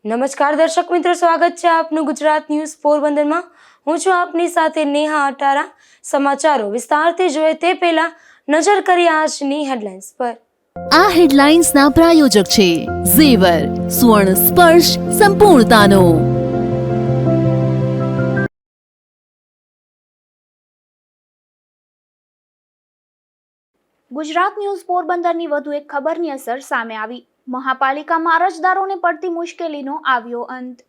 નમસ્કાર દર્શક મિત્રો, સ્વાગત છે આપનું ગુજરાત ન્યૂઝ પોરબંદરમાં। હું છું આપની સાથે નેહા અટારા। સમાચારો વિસ્તારથી જોઈએ તે પહેલા નજર કરીએ આજની હેડલાઇન્સ પર। આ હેડલાઇન્સના પ્રાયોજક છે ઝેવર, સુવર્ણ સ્પર્શ સંપૂર્ણતાનો। ગુજરાત ન્યૂઝ પોરબંદરની વધુ એક ખબરની અસર સામે આવી। મહાપાલિકામાં અરજદારોને પડતી મુશ્કેલીનો આવ્યો અંત।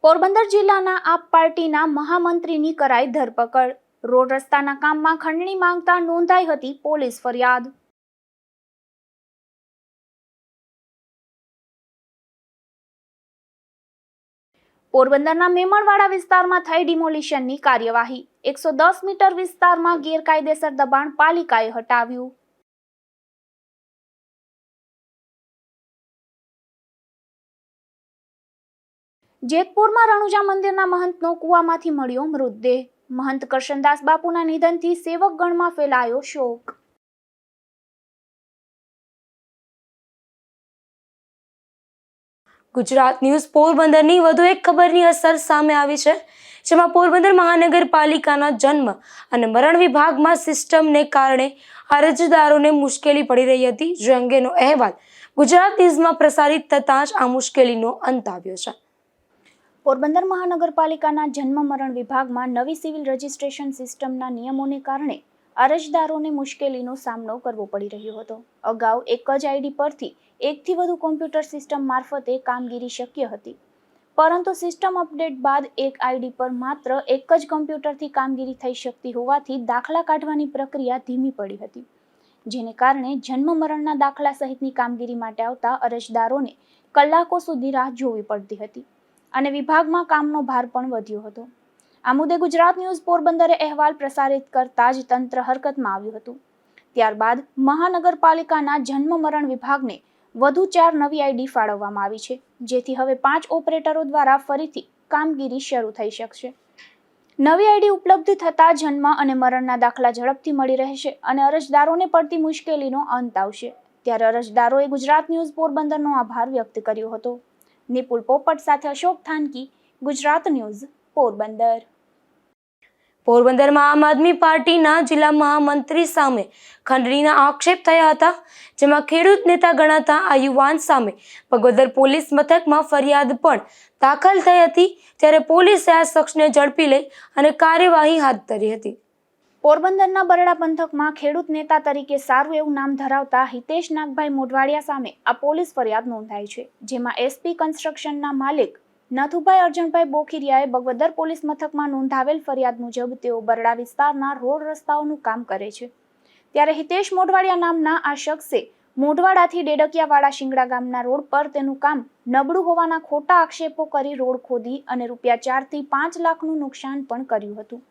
પોરબંદર જિલ્લાના આપ પાર્ટીના મહામંત્રીની કરાઈ ધરપકડ। રોડ રસ્તાના કામમાં ખંડણી માંગતા નોંધાઈ હતી પોલીસ ફરિયાદ। પોરબંદરના મેમણવાડા વિસ્તારમાં થઈ ડિમોલિશનની કાર્યવાહી। 110 મીટર વિસ્તારમાં ગેરકાયદેસર દબાણ પાલિકાએ હટાવ્યું। જેતપુરમાં રણુજા મંદિરના મહંતનો કુવામાંથી મળ્યો મૃતદેહ। મહંત કરશનદાસ બાપુના નિધનથી સેવકગણમાં ફેલાયો શોક। ગુજરાત ન્યૂઝ પોરબંદરની વધુ એક ખબરની અસર સામે આવી છે, જેમાં પોરબંદર મહાનગરપાલિકાના જન્મ અને મરણ વિભાગમાં સિસ્ટમને કારણે અરજદારોને મુશ્કેલી પડી રહી હતી, જે અંગેનો અહેવાલ ગુજરાત ન્યૂઝમાં પ્રસારિત થતાં જ આ મુશ્કેલીનો અંત આવ્યો છે। પોરબંદર મહાનગરપાલિકાના જન્મ મરણ વિભાગમાં નવી સિવિલ રજિસ્ટ્રેશન સિસ્ટમના નિયમોને કારણે અરજદારોને મુશ્કેલીનો સામનો કરવો પડી રહ્યો હતો। અગાઉ એક જ આઈડી પરથી એકથી વધુ કોમ્પ્યુટર સિસ્ટમ મારફતે કામગીરી શક્ય હતી, પરંતુ સિસ્ટમ અપડેટ બાદ એક આઈડી પર માત્ર એક જ કમ્પ્યુટરથી કામગીરી થઈ શકતી હોવાથી દાખલા કાઢવાની પ્રક્રિયા ધીમી પડી હતી, જેને કારણે જન્મ મરણના દાખલા સહિતની કામગીરી માટે આવતા અરજદારોને કલાકો સુધી રાહ જોવી પડતી હતી અને વિભાગમાં કામનો ભાર પણ વધ્યો હતો। આ મુદ્દે ગુજરાત ન્યૂઝ પોરબંદરે અહેવાલ પ્રસારિત કરતા જ તંત્ર હરકતમાં આવ્યું હતું। ત્યારબાદ મહાનગરપાલિકાના જન્મ મરણ વિભાગને વધુ 4 નવી આઈડી ફાળવવામાં આવી છે, જેથી હવે 5 ઓપરેટરો દ્વારા ફરીથી કામગીરી શરૂ થઈ શકશે। નવી આઈડી ઉપલબ્ધ થતા જન્મ અને મરણના દાખલા ઝડપથી મળી રહેશે અને અરજદારોને પડતી મુશ્કેલીનો અંત આવશે। ત્યારે અરજદારોએ ગુજરાત ન્યૂઝ પોરબંદરનો આભાર વ્યક્ત કર્યો હતો। નિપુલ પોપટ સાથે અશોક થાનકી, ગુજરાત ન્યૂઝ પોરબંદર। પોરબંદરમાં આમ આદમી પાર્ટીના જિલ્લા મહામંત્રી સામે ખંડણીના આક્ષેપ થયા હતા, જેમાં ખેડૂત નેતા ગણાતા આ યુવાન સામે બગોદર પોલીસ મથકમાં ફરિયાદ પણ દાખલ થઈ હતી। ત્યારે પોલીસે આ શખ્સને ઝડપી લઈ અને કાર્યવાહી હાથ ધરી હતી। પોરબંદરના બરડા પંથકમાં ખેડૂત નેતા તરીકે સારું એવું નામ ધરાવતા હિતેશ નાગભાઈ મોઢવાડિયા સામે આ પોલીસ ફરિયાદ નોંધાઈ છે, જેમાં એસપી કન્સ્ટ્રક્શનના માલિક નથુભાઈ અર્જણભાઈ બોખીરિયાએ બગવદર પોલીસ મથકમાં નોંધાવેલ ફરિયાદ મુજબ તેઓ બરડા વિસ્તારના રોડ રસ્તાઓનું કામ કરે છે। ત્યારે હિતેશ મોઢવાડિયા નામના આ શખ્સે મોઢવાડાથી ડેડકિયાવાડા શિંગડા ગામના રોડ પર તેનું કામ નબળું હોવાના ખોટા આક્ષેપો કરી રોડ ખોદી અને રૂપિયા 4 થી 5 લાખનું નુકસાન પણ કર્યું હતું।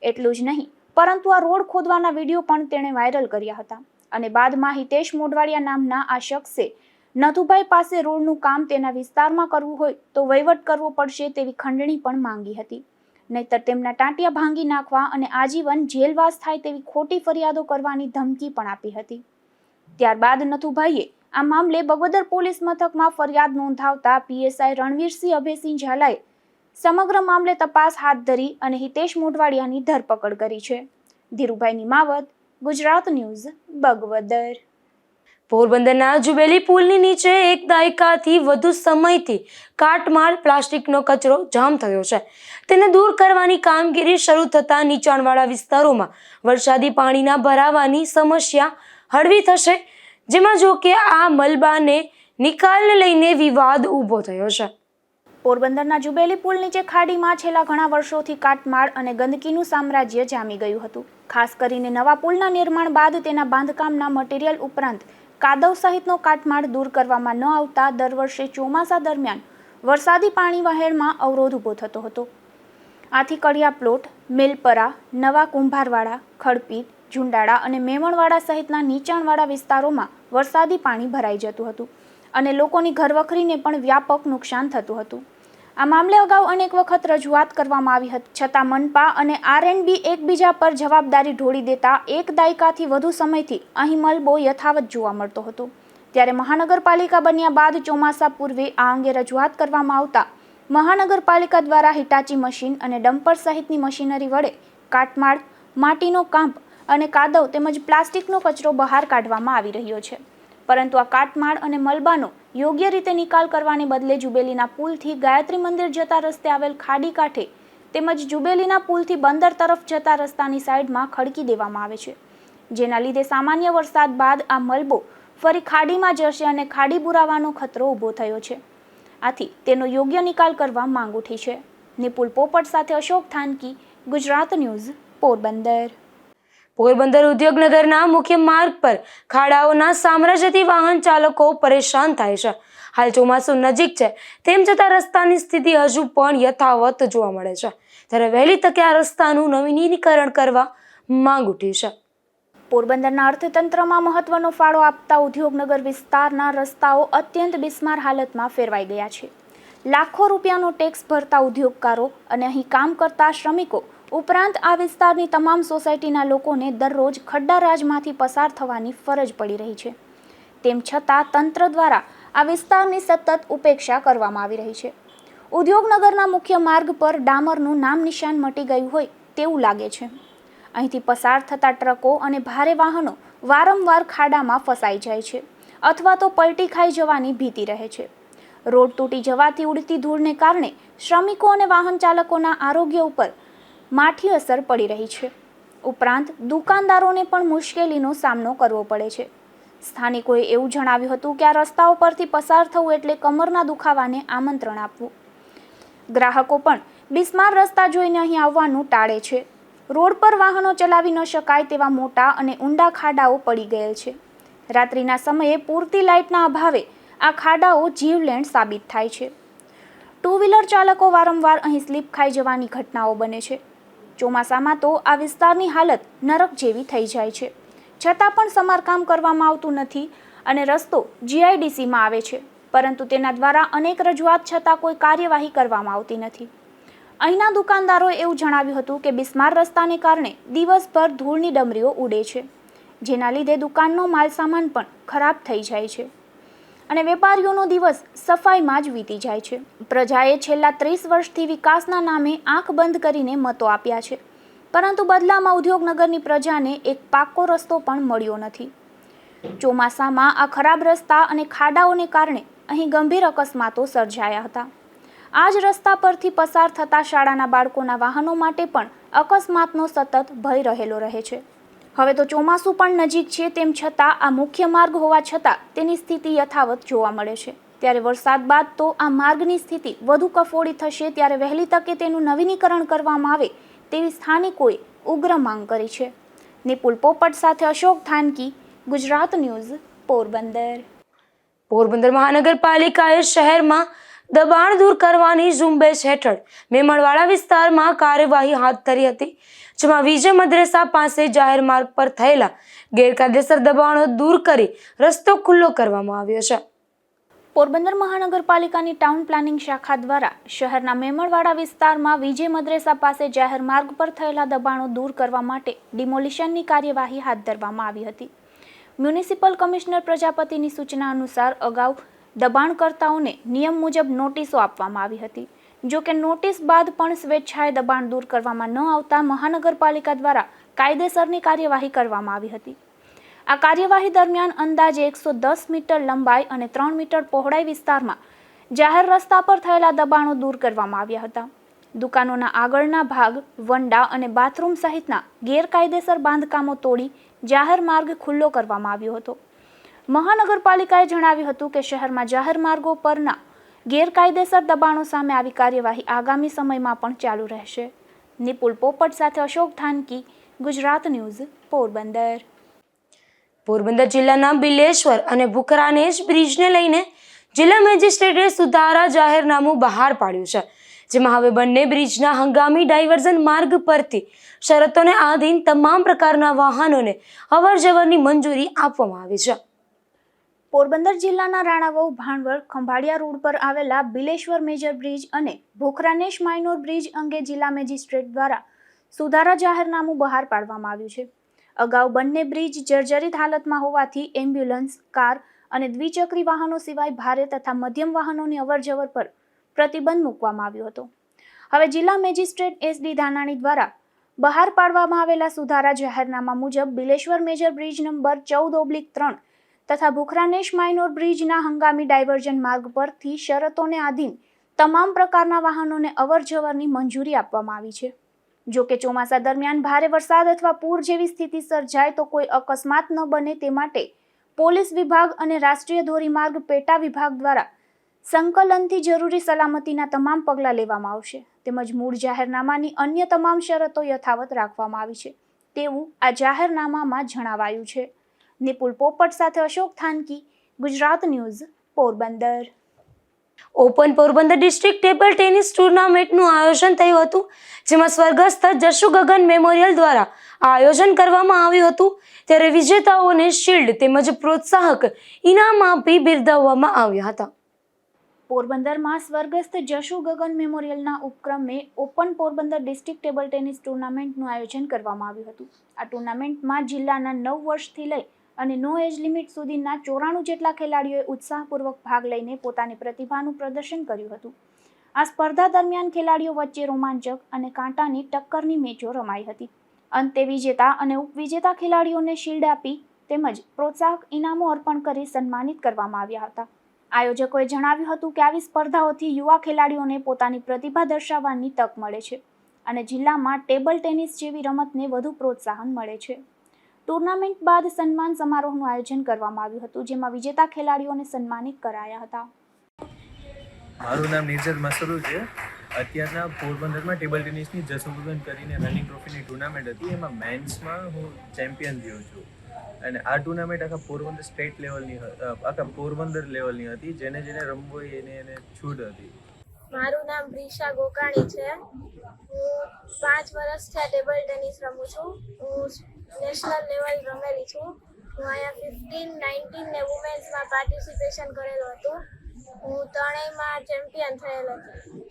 એટલું જ નહીં, પરંતુ આ રોડ ખોદવાના વિડીયો પણ તેણે વાયરલ કર્યા હતા અને બાદમાં હિતેશ મોઢવાડિયા નામના આ શખ્સે નથુભાઈ પાસે રોડનું કામ તેના વિસ્તારમાં કરવું હોય તો વહીવટ કરવો પડશે તેવી ખંડણી પણ માંગી હતી, નહીતર તેમના ટાંટિયા ભાંગી નાખવા અને આજીવન જેલવાસ થાય તેવી ખોટી ફરિયાદો કરવાની ધમકી પણ આપી હતી। ત્યારબાદ નથુભાઈએ આ મામલે બગોદર પોલીસ મથકમાં ફરિયાદ નોંધાવતા પીએસઆઈ રણવીરસિંહ અભયસિંહ ઝાલાએ સમગ્ર મામલે તપાસ હાથ ધરી અને હિતેશ મોઢવાડિયાની ધરપકડ કરી છે। ધીરુભાઈ નિમાવત, ગુજરાત ન્યૂઝ, બગવદર। પોરબંદરના જુબેલી પુલની નીચે એક દાયકાથી વધુ સમયથી કાટમાળ પ્લાસ્ટિકનો કચરો જામ થયો છે। તેને દૂર કરવાની કામગીરી શરૂ થતાં નીચાણવાળા વિસ્તારોમાં વરસાદી પાણીના ભરાવાની સમસ્યા હળવી થશે, જેમાં જો કે આ મલબાને નિકાલને લઈને વિવાદ ઊભો થયો છે। પોરબંદરના જુબેલી પુલ નીચે ખાડીમાં છેલ્લા ઘણા વર્ષોથી કાટમાળ અને ગંદકીનું સામ્રાજ્ય જામી ગયું હતું। ખાસ કરીને નવા પુલના નિર્માણ બાદ તેના બાંધકામના મટીરીયલ ઉપરાંત કાદવ સહિતનો કાટમાળ દૂર કરવામાં ન આવતા દર વર્ષે ચોમાસા દરમિયાન વરસાદી પાણી વહેણમાં અવરોધ ઊભો થતો હતો। આથી કડિયા પ્લોટ, મેલપરા, નવા કુંભારવાડા, ખડપીત, ઝુંડાળા અને મેમણવાડા સહિતના નીચાણવાળા વિસ્તારોમાં વરસાદી પાણી ભરાઈ જતું હતું અને લોકોની ઘરવખરીને પણ વ્યાપક નુકસાન થતું હતું। આ મામલે અગાઉ અનેક વખત રજૂઆત કરવામાં આવી હતી, છતાં મનપા અને આરએનબી એકબીજા પર જવાબદારી ઢોળી દેતા એક દાયકાથી વધુ સમયથી અહીં મલબો યથાવત જોવા મળતો હતો. ત્યારે મહાનગરપાલિકા બન્યા બાદ ચોમાસા પૂર્વે આ અંગે રજૂઆત કરવામાં આવતા મહાનગરપાલિકા દ્વારા હિટાચી મશીન અને ડમ્પર સહિતની મશીનરી વડે કાટમાળ, માટીનો કાંપ અને કાદવ તેમજ પ્લાસ્ટિકનો કચરો બહાર કાઢવામાં આવી રહ્યો છે. પરંતુ આ કાટમાળ અને મલબાનો યોગ્ય રીતે નિકાલ કરવાને બદલે જુબેલીના પુલથી ગાયત્રી મંદિર જતા રસ્તે આવેલ ખાડી કાંઠે તેમજ જુબેલીના પુલથી બંદર તરફ જતા રસ્તાની સાઈડમાં ખડકી દેવામાં આવે છે, જેના લીધે સામાન્ય વરસાદ બાદ આ મલબો ફરી ખાડીમાં જશે અને ખાડી બુરાવાનો ખતરો ઊભો થયો છે. આથી તેનો યોગ્ય નિકાલ કરવા માંગ ઉઠી છે. નિપુલ પોપટ સાથે અશોક થાનકી, ગુજરાત ન્યૂઝ, પોરબંદર. પોરબંદર ઉદ્યોગનગરના મુખ્ય માર્ગ પર ખાડાઓના સામ્રાજ્યથી વાહન ચાલકો પરેશાન થાય છે. હાલ ચોમાસું નજીક છે, તેમ છતાં રસ્તાની સ્થિતિ હજુ પણ યથાવત જોવા મળે છે. ત્યારે વહેલી તકે આ રસ્તાનું નવીનીકરણ કરવા માંગ ઉઠી છે. પોરબંદરના અર્થતંત્રમાં મહત્વનો ફાળો આપતા ઉદ્યોગનગર વિસ્તારના રસ્તાઓ અત્યંત બિસ્માર હાલતમાં ફેરવાઈ ગયા છે. લાખો રૂપિયાનો ટેક્સ ભરતા ઉદ્યોગકારો અને અહીં કામ કરતા શ્રમિકો ઉપરાંત આ વિસ્તારની તમામ સોસાયટીના લોકોને દરરોજ ખડ્ડારાજમાંથી પસાર થવાની ફરજ પડી રહી છે. તેમ છતાં તંત્ર દ્વારા આ વિસ્તારની સતત ઉપેક્ષા કરવામાં આવી રહી છે. ઉદ્યોગનગરના મુખ્ય માર્ગ પર ડામરનું નામ નિશાન મટી ગયું હોય તેવું લાગે છે. અહીંથી પસાર થતા ટ્રકો અને ભારે વાહનો વારંવાર ખાડામાં ફસાઈ જાય છે અથવા તો પલટી ખાઈ જવાની ભીતિ રહે છે. રોડ તૂટી જવાથી ઉડતી ધૂળને કારણે શ્રમિકો અને વાહન ચાલકોના આરોગ્ય ઉપર માઠી અસર પડી રહી છે. ઉપરાંત દુકાનદારોને પણ મુશ્કેલીનો સામનો કરવો પડે છે. સ્થાનિકોએ એવું જણાવ્યું હતું કે આ રસ્તાઓ પરથી પસાર થવું એટલે કમરના દુખાવાને આમંત્રણ આપવું. ગ્રાહકો પણ બિસ્માર રસ્તા જોઈને અહીં આવવાનું ટાળે છે. રોડ પર વાહનો ચલાવી ન શકાય તેવા મોટા અને ઊંડા ખાડાઓ પડી ગયેલ છે. રાત્રિના સમયે પૂરતી લાઇટના અભાવે આ ખાડાઓ જીવલેણ સાબિત થાય છે. ટુ વ્હીલર ચાલકો વારંવાર અહીં સ્લીપ ખાઈ જવાની ઘટનાઓ બને છે. ચોમાસામાં તો આ વિસ્તારની હાલત નરક જેવી થઈ જાય છે, છતાં પણ સમારકામ કરવામાં આવતું નથી અને રસ્તો જીઆઈડીસીમાં આવે છે, પરંતુ તેના દ્વારા અનેક રજૂઆત છતાં કોઈ કાર્યવાહી કરવામાં આવતી નથી. અહીંના દુકાનદારોએ એવું જણાવ્યું હતું કે બિસ્માર રસ્તાને કારણે દિવસભર ધૂળની ડમરીઓ ઉડે છે, જેના લીધે દુકાનનો માલસામાન પણ ખરાબ થઈ જાય છે અને વેપારીઓનો દિવસ સફાઈમાં જ વીતી જાય છે. પ્રજાએ છેલ્લા 30 વર્ષથી વિકાસના નામે આંખ બંધ કરીને મતો આપ્યા છે, પરંતુ બદલામાં ઉદ્યોગનગરની પ્રજાને એક પાક્કો રસ્તો પણ મળ્યો નથી. ચોમાસામાં આ ખરાબ રસ્તા અને ખાડાઓને કારણે અહીં ગંભીર અકસ્માતો સર્જાયા હતા. આ જ રસ્તા પરથી પસાર થતા શાળાના બાળકોના વાહનો માટે પણ અકસ્માતનો સતત ભય રહેલો રહે છે. હવે તો ચોમાસું પણ નજીક છે, તેમ છતાં આ મુખ્ય માર્ગ હોવા છતાં તેની સ્થિતિ યથાવત જોવા મળે છે. ત્યારે વરસાદ બાદ તો આ માર્ગની સ્થિતિ વધુ કફોડી થશે. ત્યારે વહેલી તકે તેનું નવીનીકરણ કરવામાં આવે તેવી સ્થાનિકોએ ઉગ્ર માંગ કરી છે. નિપુલ પોપટ સાથે અશોક થાનકી, ગુજરાત ન્યૂઝ, પોરબંદર. પોરબંદર મહાનગરપાલિકાએ શહેરમાં દબાણ દૂર કરવાની ઝુંબેશ હેઠળ મેમણવાડા વિસ્તારમાં કાર્યવાહી હાથ ધરી હતી, જેમાં વિજય મદ્રેસા પાસે જાહેર માર્ગ પર થયેલા ગેરકાયદેસર દબાણો દૂર કરી રસ્તો ખુલ્લો કરવામાં આવ્યો છે. પોરબંદર મહાનગરપાલિકાની ટાઉન પ્લાનિંગ શાખા દ્વારા શહેરના મેમણવાડા વિસ્તારમાં વિજય મદ્રેસા પાસે જાહેર માર્ગ પર થયેલા દબાણો દૂર કરવા માટે ડિમોલિશનની કાર્યવાહી હાથ ધરવામાં આવી હતી. મ્યુનિસિપલ કમિશનર પ્રજાપતિની સૂચના અનુસાર અગાઉ દબાણકર્તાઓને નિયમ મુજબ નોટિસો આપવામાં આવી હતી. જો કે નોટિસ બાદ પણ સ્વેચ્છાએ દબાણ દૂર કરવામાં ન આવતા મહાનગરપાલિકા દ્વારા કાયદેસરની કાર્યવાહી કરવામાં આવી હતી. આ કાર્યવાહી દરમિયાન અંદાજે 110 મીટર લંબાઈ અને 3 મીટર પહોળાઈ વિસ્તારમાં જાહેર રસ્તા પર થયેલા દબાણો દૂર કરવામાં આવ્યા હતા. દુકાનોના આગળના ભાગ, વંડા અને બાથરૂમ સહિતના ગેરકાયદેસર બાંધકામો તોડી જાહેર માર્ગ ખુલ્લો કરવામાં આવ્યો હતો. મહાનગરપાલિકાએ જણાવ્યું હતું કે શહેરમાં જાહેર માર્ગો પરના ગેરકાયદેસર દબાણો સામે આવી કાર્યવાહી આગામી સમયમાં પણ ચાલુ રહેશે. નિપુલ પોપટ સાથે અશોક થાનકી, ગુજરાત ન્યૂઝ, પોરબંદર. પોરબંદર જિલ્લાના બિલેશ્વર અને ભુખરાનેજ બ્રિજને લઈને જિલ્લા મેજિસ્ટ્રેટે સુધારા જાહેરનામું બહાર પાડ્યું છે, જેમાં હવે બંને બ્રિજના હંગામી ડાયવર્ઝન માર્ગ પરથી શરતોને આધીન તમામ પ્રકારના વાહનોને અવરજવરની મંજૂરી આપવામાં આવી છે. પોરબંદર જિલ્લાના રાણાવાવ ભાણવડ ખંભાળિયા રોડ પર આવેલા બિલેશ્વર મેજર બ્રિજ અને ભોખરાનેશ માઇનોર બ્રિજ અંગે જિલ્લા મેજિસ્ટ્રેટ દ્વારા સુધારા જાહેરનામું બહાર પાડવામાં આવ્યું છે. અગાઉ બંને બ્રિજ જર્જરિત હાલતમાં હોવાથી એમ્બ્યુલન્સ, કાર અને દ્વિચક્રી વાહનો સિવાય ભારે તથા મધ્યમ વાહનોની અવરજવર પર પ્રતિબંધ મૂકવામાં આવ્યો હતો. હવે જિલ્લા મેજિસ્ટ્રેટ SD ધાનાણી દ્વારા બહાર પાડવામાં આવેલા સુધારા જાહેરનામા મુજબ બિલેશ્વર મેજર બ્રિજ નંબર 14/3 તથા ભોખરાનેશ માઇનોર બ્રિજના હંગામી ડાયવર્ઝન માર્ગ પરથી શરતોને આધીન તમામ પ્રકારના વાહનોને અવરજવરની મંજૂરી આપવામાં આવી છે. જો કે ચોમાસા દરમિયાન ભારે વરસાદ અથવા પૂર જેવી સ્થિતિ સર્જાય તો કોઈ અકસ્માત ન બને તે માટે પોલીસ વિભાગ અને રાષ્ટ્રીય ધોરીમાર્ગ પેટા વિભાગ દ્વારા સંકલનથી જરૂરી સલામતીના તમામ પગલાં લેવામાં આવશે તેમજ મૂળ જાહેરનામાની અન્ય તમામ શરતો યથાવત રાખવામાં આવી છે તેવું આ જાહેરનામામાં જણાવાયું છે. નિપુલ પોપટ સાથે Ashok Thanki, Gujarat news, Porbandar. Open Porbandar district table tennis ટુર્નામેન્ટનું આયોજન થયું હતું, જેમાં સ્વર્ગસ્થ જશુ ગગન મેમોરિયલ દ્વારા આયોજન કરવામાં આવ્યું હતું. ત્યારે વિજેતાઓને શિલ્ડ તેમજ પ્રોત્સાહક ઇનામ આપી બિરદાવવામાં આવ્યા હતા. પોરબંદરમાં સ્વર્ગસ્થ જશુ ગગન મેમોરિયલના ઉપક્રમે open Porbandar district table tennis ટુર્નામેન્ટનું આયોજન કરવામાં આવ્યું હતું. આ ટુર્નામેન્ટમાં જિલ્લાના 9 વર્ષથી લઈ અને નો એજ લિમિટ સુધીના 94 જેટલા ખેલાડીઓએ ઉત્સાહપૂર્વક ભાગ લઈને પોતાની પ્રતિભાનું પ્રદર્શન કર્યું હતું. આ સ્પર્ધા દરમિયાન ખેલાડીઓ વચ્ચે રોમાંચક અને કાંટાની ટક્કરની મેચો રમાઈ હતી. અંતે વિજેતા અને ઉપવિજેતા ખેલાડીઓને શિલ્ડ આપી તેમજ પ્રોત્સાહક ઇનામો અર્પણ કરી સન્માનિત કરવામાં આવ્યા હતા. આયોજકોએ જણાવ્યું હતું કે આવી સ્પર્ધાઓથી યુવા ખેલાડીઓને પોતાની પ્રતિભા દર્શાવવાની તક મળે છે અને જિલ્લામાં ટેબલ ટેનિસ જેવી રમતને વધુ પ્રોત્સાહન મળે છે. ટુર્નામેન્ટ બાદ સન્માન સમારોહનું આયોજન કરવામાં આવ્યું હતું, જેમાં વિજેતા ખેલાડીઓને સન્માનિત કરાયા હતા. મારું નામ નિર્જર મસરૂ છે. અત્યારના પોરબંદરમાં ટેબલ ટેનિસની જશુ ગગન કરીને રનિંગ ટ્રોફીની ટુર્નામેન્ટ હતી. એમાં મેન્સમાં હું ચેમ્પિયન થયો છું અને આ ટુર્નામેન્ટ આખા પોરબંદર સ્ટેટ લેવલની આખા પોરબંદર લેવલની હતી. જેને રમવું હોય એને છૂટ હતી. મારું નામ પ્રિશા ગોકાણી છે. હું 5 વર્ષથી આ ટેબલ ટેનિસ રમું છું. હું નેશનલ લેવલ રમેલી છું. હું અહીંયા 15, 19 ને વુમેન્સમાં પાર્ટિસિપેશન કરેલું હતું. હું ત્રણેયમાં ચેમ્પિયન થયેલ હતી.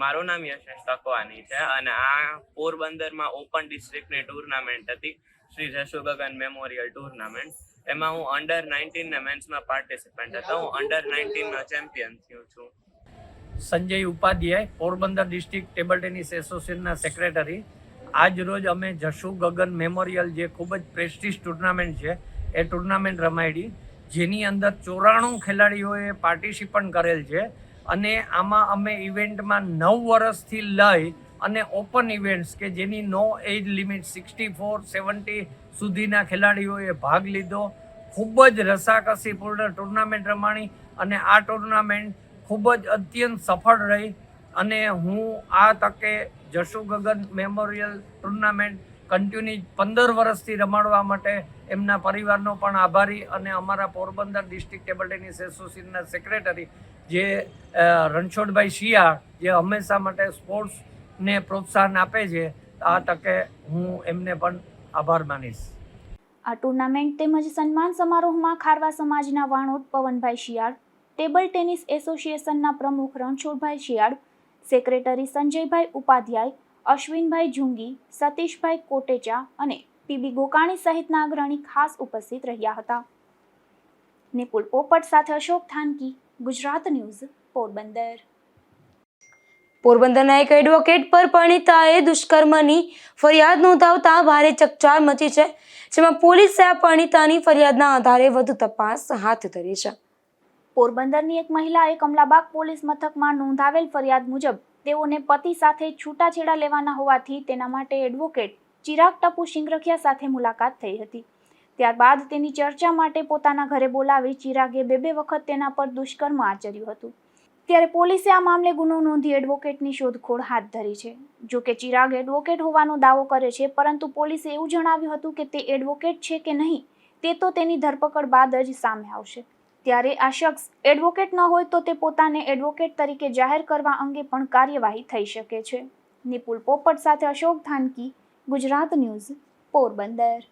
મારું નામ યશેશ તકવાની છે અને આ પોરબંદરમાં ઓપન ડિસ્ટ્રિક્ટની ટુર્નામેન્ટ હતી, શ્રી જશુ ગગન મેમોરિયલ ટુર્નામેન્ટ. એમાં હું અંડર 19 ને મેન્સમાં પાર્ટિસિપન્ટ હતો. હું અંડર 19નો ચેમ્પિયન થયો છું. Sanjay Upadhyay, Porbandar district table tennis એસોસિએશનના સેક્રેટરી. આજ રોજ અમે જશુ ગગન મેમોરિયલ જે ખૂબ જ પ્રેસ્ટીજ ટુર્નામેન્ટ છે એ ટુર્નામેન્ટ રમાડી, જેની અંદર 94 ખેલાડીઓએ પાર્ટિસિપન્ટ કરેલ છે અને આમાં અમે ઇવેન્ટમાં 9 વર્ષથી લઈ અને ઓપન ઇવેન્ટ્સ કે જેની નો એજ લિમિટ 64, 70 સુધીના ખેલાડીઓએ ભાગ લીધો. ખૂબ જ રસાકસીપૂર્ણ ટુર્નામેન્ટ રમાણી અને આ ટુર્નામેન્ટ ખૂબ જ અત્યંત સફળ રહી અને હું આ તકે જશુ ગગન મેમોરિયલ ટુર્નામેન્ટ કન્ટિન્યુ 15 વર્ષથી રમાડવા માટે એમના પરિવારનો પણ આભારી અને અમારા પોરબંદર ડિસ્ટ્રિક્ટ ટેબલ ટેનિસ એસોસિએશનના સેક્રેટરી જે રણછોડભાઈ શિયાળ જે હંમેશા માટે સ્પોર્ટ્સને પ્રોત્સાહન આપે છે, આ તકે હું એમને પણ આભાર માનીશ. આ ટુર્નામેન્ટ તેમજ સન્માન સમારોહમાં ખારવા સમાજના વાણોદ પવનભાઈ શિયાળ, ટેબલ ટેનિસ એસોસિએશનના પ્રમુખ રણછોડભાઈ શિયાળ, સેક્રેટરી સંજયભાઈ ઉપાધ્યાય, અશ્વિનભાઈ જુંગી, સતીશભાઈ કોટેચા અને પીબી ગોકાણી સહિતના અગ્રણી ખાસ ઉપસ્થિત રહ્યા હતા. નિપુલ પોપટ સાથે અશોક થાનકી, ગુજરાત ન્યૂઝ, પોરબંદર. પોરબંદરના એક એડવોકેટ પર પરિણીતાએ દુષ્કર્મની ફરિયાદ નોંધાવતા ભારે ચકચાર મચી છે, જેમાં પોલીસે આ પરિણીતાની ફરિયાદના આધારે વધુ તપાસ હાથ ધરી છે. પોરબંદરની એક મહિલાએ કમલાબાગ પોલીસ મથકમાં નોંધાવેલ ફરિયાદ મુજબ તેઓને પતિ સાથે છૂટાછેડા લેવાના હોવાથી તેના માટે એડવોકેટ ચિરાગ ટપુ સિંગરખિયા સાથે મુલાકાત થઈ હતી. ત્યારબાદ તેની ચર્ચા માટે પોતાના ઘરે બોલાવી ચિરાગે 2 વખત તેના પર દુષ્કર્મ આચર્યું હતું. ત્યારે પોલીસે આ મામલે ગુનો નોંધી એડવોકેટની શોધખોળ હાથ ધરી છે. જો કે ચિરાગ એડવોકેટ હોવાનો દાવો કરે છે, પરંતુ પોલીસે એવું જણાવ્યું હતું કે તે એડવોકેટ છે કે નહીં તે તો તેની ધરપકડ બાદ જ સામે આવશે. ત્યારે આ શખ્સ એડવોકેટ ન હોય તો તે પોતાને એડવોકેટ તરીકે જાહેર કરવા અંગે પણ કાર્યવાહી થઈ શકે છે. નિપુલ પોપટ સાથે અશોક થાનકી, ગુજરાત ન્યૂઝ, પોરબંદર.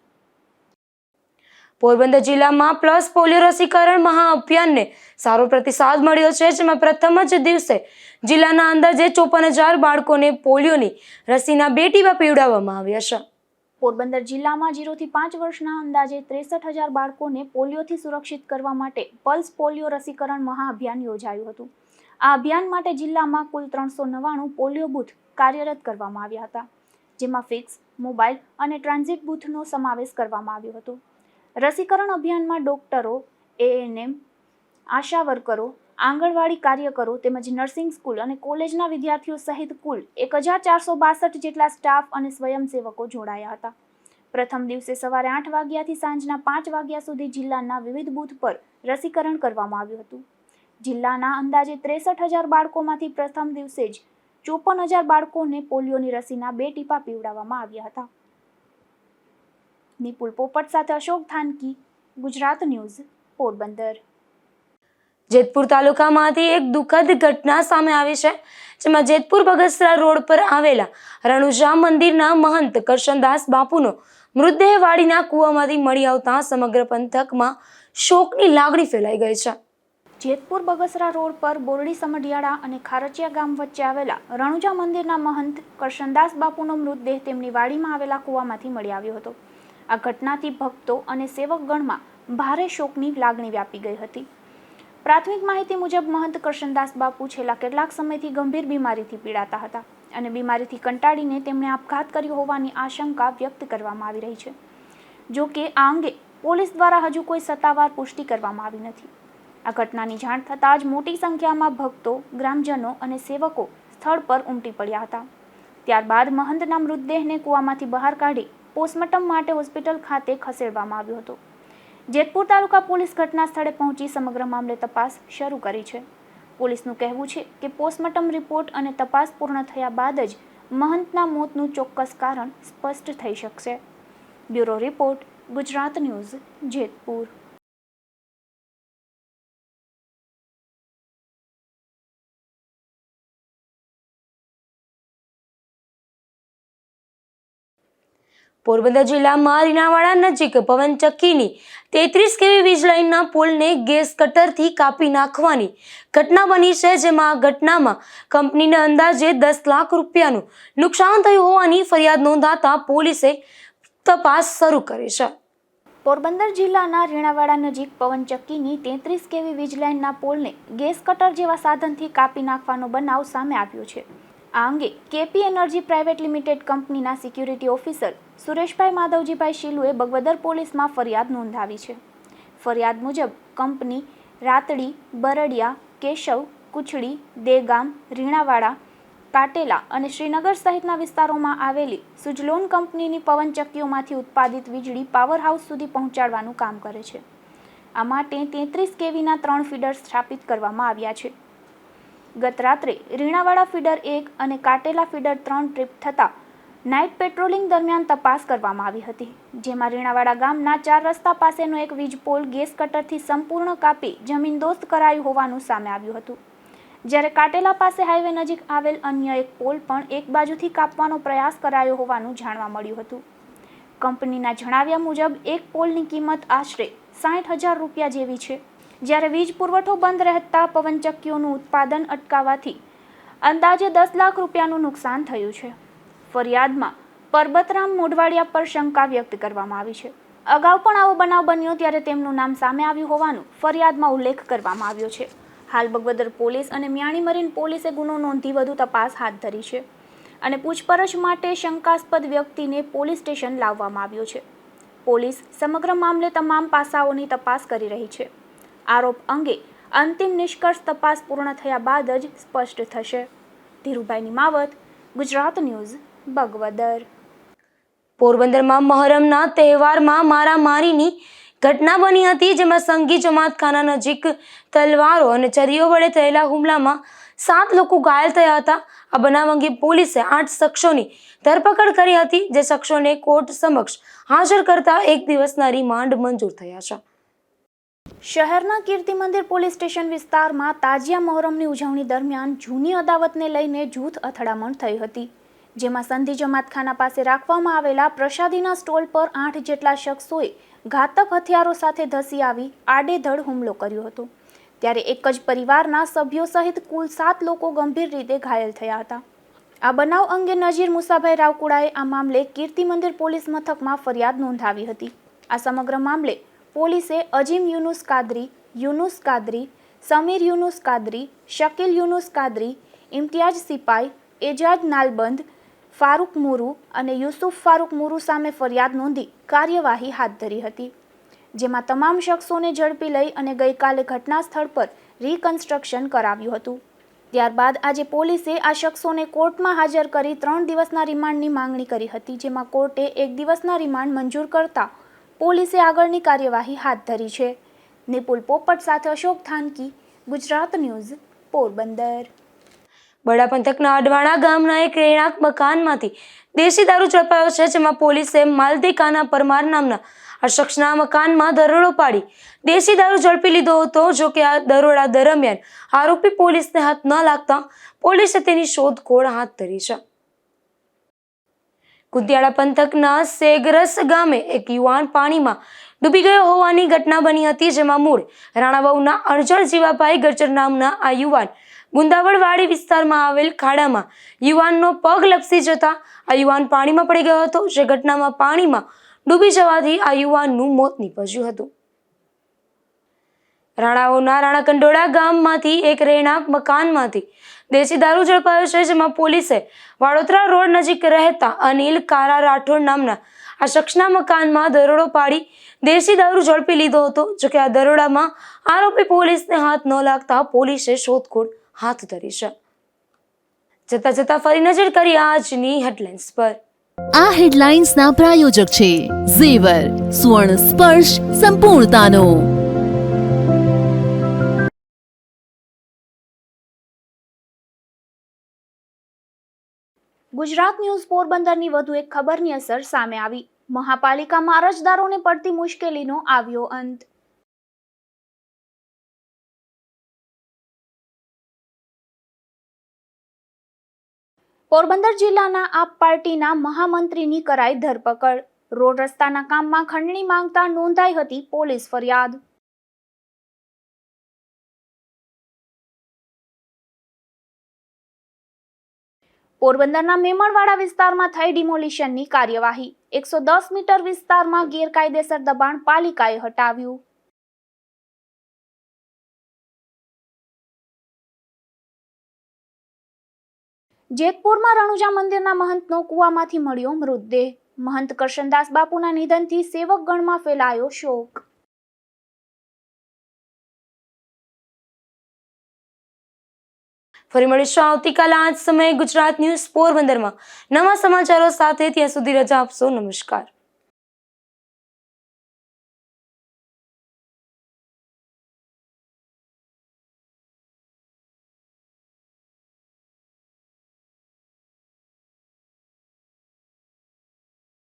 પોરબંદર જિલ્લામાં પ્લસ પોલિયો રસીકરણ મહાઅભિયાનને સારો પ્રતિસાદ મળ્યો છે, જેમાં પ્રથમ જ દિવસે જિલ્લાના અંદાજે 54,000 બાળકોને પોલિયોની રસીના 2 ટીપા પીવડાવવામાં આવ્યા છે. પોરબંદર જિલ્લામાં 0 થી 5 વર્ષના અંદાજે 63,000 બાળકોને પોલિયોથી સુરક્ષિત કરવા માટે પલ્સ પોલિયો રસીકરણ મહાઅભિયાન યોજાયું હતું. આ અભિયાન માટે જિલ્લામાં કુલ 399 પોલિયો બૂથ કાર્યરત કરવામાં આવ્યા હતા, જેમાં ફિક્સ, મોબાઈલ અને ટ્રાન્ઝિટ બૂથનો સમાવેશ કરવામાં આવ્યો હતો. રસીકરણ અભિયાનમાં ડોક્ટરો, ANM, આશા વર્કરો, આંગણવાડી કાર્યકરો તેમજ નર્સિંગ સ્કૂલ અને કોલેજના વિદ્યાર્થીઓ સહિત કુલ 1,462 જેટલા સ્ટાફ અને સ્વયંસેવકો જોડાયા હતા. પ્રથમ દિવસે સવારે 8 વાગ્યાથી સાંજના 5 વાગ્યા સુધી જિલ્લાના વિવિધ બૂથ પર રસીકરણ કરવામાં આવ્યું હતું. જિલ્લાના અંદાજે 63,000 બાળકોમાંથી પ્રથમ દિવસે જ 54,000 બાળકોને પોલિયોની રસીના 2 ટીપા પીવડાવવામાં આવ્યા હતા. નિપુલ પોપટ સાથે અશોક થાનકી, ગુજરાત ન્યૂઝ, પોરબંદર. જેતપુર તાલુકામાંથી એક દુઃખદ ઘટના સામે આવી છે, જેમાં જેતપુર બગસરા રોડ પર આવેલા રણુજા મંદિરના મહંત કરશનદાસ બાપુનો મૃતદેહ વાડીના કૂવામાંથી મળી આવતા સમગ્ર પંથકમાં શોકની લાગણી ફેલાઈ ગઈ છે. જેતપુર બગસરા રોડ પર બોરડી સમઢિયાળા અને ખારચિયા ગામ વચ્ચે આવેલા રણુજા મંદિરના મહંત કરશનદાસ બાપુનો મૃતદેહ તેમની વાડીમાં આવેલા કૂવામાંથી મળી આવ્યો હતો. આ ઘટનાથી ભક્તો અને સેવકગણમાં ભારે શોકની લાગણી વ્યાપી ગઈ હતી. પ્રાથમિક માહિતી મુજબ મહંત કરશનદાસ બાપુ છેલ્લા કેટલાક સમયથી ગંભીર બીમારીથી પીડાતા હતા અને બીમારીથી કંટાળીને તેમણે આપઘાત કર્યો હોવાની આશંકા વ્યક્ત કરવામાં આવી રહી છે. જો કે આ અંગે પોલીસ દ્વારા હજુ કોઈ સત્તાવાર પુષ્ટિ કરવામાં આવી નથી. આ ઘટનાની જાણ થતાં જ મોટી સંખ્યામાં ભક્તો, ગ્રામજનો અને સેવકો સ્થળ પર ઉમટી પડ્યા હતા. ત્યારબાદ મહંતના મૃતદેહને કૂવામાંથી બહાર કાઢી પોસ્ટમોર્ટમ માટે હોસ્પિટલ ખાતે ખસેડવામાં આવ્યો હતો. જેતપુર તાલુકા પોલીસ ઘટના સ્થળે પહોંચી સમગ્ર મામલે તપાસ શરૂ કરી છે. પોલીસનું કહેવું છે કે પોસ્ટમોર્ટમ રિપોર્ટ અને તપાસ પૂર્ણ થયા બાદ જ મહંતના મોતનું ચોક્કસ કારણ સ્પષ્ટ થઈ શકશે. Bureau report, Gujarat news, Jetpur. Porbandar જિલ્લામાં રીણાવાડા નજીક પવનચક્કીની 33 kV વીજ લાઇનના પોલને ગેસ કટરથી કાપી નાખવાની ઘટના બની છે, જેમાં આ ઘટનામાં કંપનીને અંદાજે 10 લાખ રૂપિયાનું નુકસાન થયું હોવાની ફરિયાદ નોંધાતા પોલીસે તપાસ શરૂ કરી છે. પોરબંદર જિલ્લાના રીણાવાડા નજીક પવનચક્કીની 33 kV વીજ લાઇનના પોલને ગેસ કટર જેવા સાધનથી કાપી નાખવાનો બનાવ સામે આવ્યો છે. આ અંગે કેપી એનર્જી પ્રાઇવેટ લિમિટેડ કંપનીના સિક્યુરિટી ઓફિસર સુરેશભાઈ માધવજીભાઈ શીલુએ બગવદર પોલીસમાં ફરિયાદ નોંધાવી છે. ફરિયાદ મુજબ કંપની રાતડી, બરડિયા, કેશવ, કુચડી, દેગામ, રીણાવાડા, કાટેલા અને શ્રીનગર સહિતના વિસ્તારોમાં આવેલી સુજલોન કંપનીની પવનચક્કીઓમાંથી ઉત્પાદિત વીજળી પાવર હાઉસ સુધી પહોંચાડવાનું કામ કરે છે. આ માટે 33 kVના 3 ફીડર સ્થાપિત કરવામાં આવ્યા છે. ગત રાત્રે રીણાવાડા ફીડર 1 અને કાટેલા ફીડર 3 ટ્રીપ થતાં નાઇટ પેટ્રોલિંગ દરમિયાન તપાસ કરવામાં આવી હતી, જેમાં રીણાવાડા ગામના 4 રસ્તા પાસેનો એક વીજ પોલ ગેસ કટરથી સંપૂર્ણ કાપી જમીનદોસ્ત કરાયું હોવાનું સામે આવ્યું હતું. જ્યારે કાટેલા પાસે હાઈવે નજીક આવેલ અન્ય એક પોલ પણ એક બાજુથી કાપવાનો પ્રયાસ કરાયો હોવાનું જાણવા મળ્યું હતું. કંપનીના જણાવ્યા મુજબ એક પોલની કિંમત આશરે 60,000 રૂપિયા જેવી છે, જ્યારે વીજ પુરવઠો બંધ રહેતા પવનચક્કીઓનું ઉત્પાદન અટકાવવાથી અંદાજે 10 લાખ રૂપિયાનું નુકસાન થયું છે. ફરિયાદમાં પરબતરામ મોઢવાડિયા પર શંકા વ્યક્ત કરવામાં આવી છે. અગાઉ પણ આવો બનાવ બન્યો ત્યારે તેમનું નામ સામે આવ્યું હોવાનું ફરિયાદમાં ઉલ્લેખ કરવામાં આવ્યો છે. હાલ બગવદર પોલીસ અને મિયાણી મરીન પોલીસે ગુનો નોંધી વધુ તપાસ હાથ ધરી છે અને પૂછપરછ માટે શંકાસ્પદ વ્યક્તિને પોલીસ સ્ટેશન લાવવામાં આવ્યો છે. પોલીસ સમગ્ર મામલે તમામ પાસાઓની તપાસ કરી રહી છે. આરોપ અંગે અંતિમ નિષ્કર્ષ તપાસ પૂર્ણ થયા બાદ જ સ્પષ્ટ થશે. ધીરુભાઈ નિમાવત, ગુજરાત ન્યૂઝ, બગવદર. પોરબંદરમાં મહોરમના તહેવારમાં મારામારીની ઘટના બની હતી, જેમાં સંઘી જમાતખાના નજીક તલવારો અને છરીઓ વડે થયેલા હુમલામાં 7 લોકો ઘાયલ થયા હતા. આ બનાવ અંગે પોલીસે 8 શખ્સોની ધરપકડ કરી હતી, જે શખ્સોને કોર્ટ સમક્ષ હાજર કરતા 1 દિવસના રિમાન્ડ મંજૂર થયા છે. શહેરના કીર્તિ મંદિર પોલીસ સ્ટેશન વિસ્તારમાં તાજિયા મહોરમની ઉજવણી દરમિયાન જૂની અદાવતને લઈને જૂથ અથડામણ થઈ હતી, જેમાં સંધી જમાતખાના પાસે રાખવામાં આવેલા પ્રસાદીના સ્ટોલ પર 8 જેટલા શખ્સોએ ઘાતક હથિયારો સાથે ધસી આવી આડેધડ હુમલો કર્યો હતો, ત્યારે એક જ પરિવારના સભ્યો સહિત કુલ 7 લોકો ગંભીર રીતે ઘાયલ થયા હતા. આ બનાવ અંગે નજીર મુસાભાઈ રાવકુડાએ આ મામલે કીર્તિ મંદિર પોલીસ મથકમાં ફરિયાદ નોંધાવી હતી. આ સમગ્ર મામલે પોલીસે અજીમ યુનુસ કાદરી, સમીર યુનુસ કાદરી, શકીલ યુનુસ કાદરી, ઇમ્તિયાજ સિપાઈ, એજાજ નાલબંધ, ફારૂક મુરુ અને યુસુફ ફારૂક મુરુ સામે ફરિયાદ નોંધી કાર્યવાહી હાથ ધરી હતી, જેમાં તમામ શખ્સોને ઝડપી લઈ અને ગઈકાલે ઘટના સ્થળ પર રિકન્સ્ટ્રક્શન કરાવ્યું હતું. ત્યારબાદ આજે પોલીસે આ શખ્સોને કોર્ટમાં હાજર કરી 3 દિવસના રિમાન્ડની માંગણી કરી હતી, જેમાં કોર્ટે 1 દિવસના રિમાન્ડ મંજૂર કરતા પોલીસે આગળની કાર્યવાહી હાથ ધરી છે. નિપુલ પોપટ સાથે અશોક થાનકી, ગુજરાત ન્યૂઝ, પોરબંદર. બરડા પંથકના અડવાણા ગામના એક રહેણાંક મકાનમાંથી દેશી દારૂ ઝડપાયો છે, જેમાં પોલીસે માલદેકાના પરમાર નામના આ શખ્સના મકાનમાં દરોડો પાડી દેશી દારૂ ઝડપી લીધો હતો. જો કે આ દરોડા દરમિયાન આરોપી પોલીસને હાથ ન લાગતા પોલીસે તેની શોધખોળ હાથ ધરી છે. કુતિયાળા પંથકના સેગરસ ગામે એક યુવાન પાણીમાં ડૂબી ગયો હોવાની ઘટના બની હતી, જેમાં મૂળ રાણાવાવના અણજળ જીવાભાઈ ગજર નામના આ યુવાન ગુંદાવડવાડી વિસ્તારમાં આવેલ ખાડામાં યુવાનનો પગ લપસી જતા આ યુવાન પાણીમાં પડી ગયો હતો, જે ઘટનામાં પાણીમાં ડૂબી જવાથી આ યુવાનનું મોત નીપજ્યું હતું. રાણાવાવના રાણાકંડોળા ગામમાંથી એક રહેણાંક મકાનમાંથી દેશી દારૂ ઝડપાયો છે, જેમાં પોલીસે વાડોદરા રોડ નજીક રહેતા અનિલ કારા રાઠોડ નામના આ શખ્સના મકાનમાં દરોડો પાડી દેશી દારૂ ઝડપી લીધો હતો. જો કે આ દરોડામાં આરોપી પોલીસને હાથ ન લાગતા પોલીસે શોધખોળ હાથ ધરી છે. જતા ફરી નજર કરી આજની હેડલાઇન્સ પર. આ હેડલાઇન્સના પ્રાયોજક છે ઝેવર, સુવર્ણ સ્પર્શ સંપૂર્ણતાનો. ગુજરાત ન્યૂઝ પોરબંદરની વધુ એક ખબરની અસર સામે આવી. મહાપાલિકામાં અરજદારોને પડતી મુશ્કેલીનો આવ્યો અંત. પોરબંદર જિલ્લાના આપ પાર્ટીના મહામંત્રીની કરાઈ ધરપકડ. રોડ રસ્તાના કામમાં ખંડણી માંગતા નોંધાઈ હતી પોલીસ ફરિયાદ. પોરબંદરના મેમણવાડા વિસ્તારમાં થઈ ડિમોલિશનની કાર્યવાહી. 110 મીટર વિસ્તારમાં ગેરકાયદેસર દબાણ પાલિકાએ હટાવ્યું. જેતપુરમાં રણુજા મંદિરના મહંતનો કૂવામાંથી મળ્યો મૃતદેહ. મહંત કરશનદાસ બાપુના નિધનથી સેવકગણમાં ફેલાયો શોક. ફરી મળીશું આવતીકાલે આ જ સમયે ગુજરાત ન્યૂઝ પોરબંદરમાં નવા સમાચારો સાથે. ત્યાં સુધી રજા આપશો. નમસ્કાર.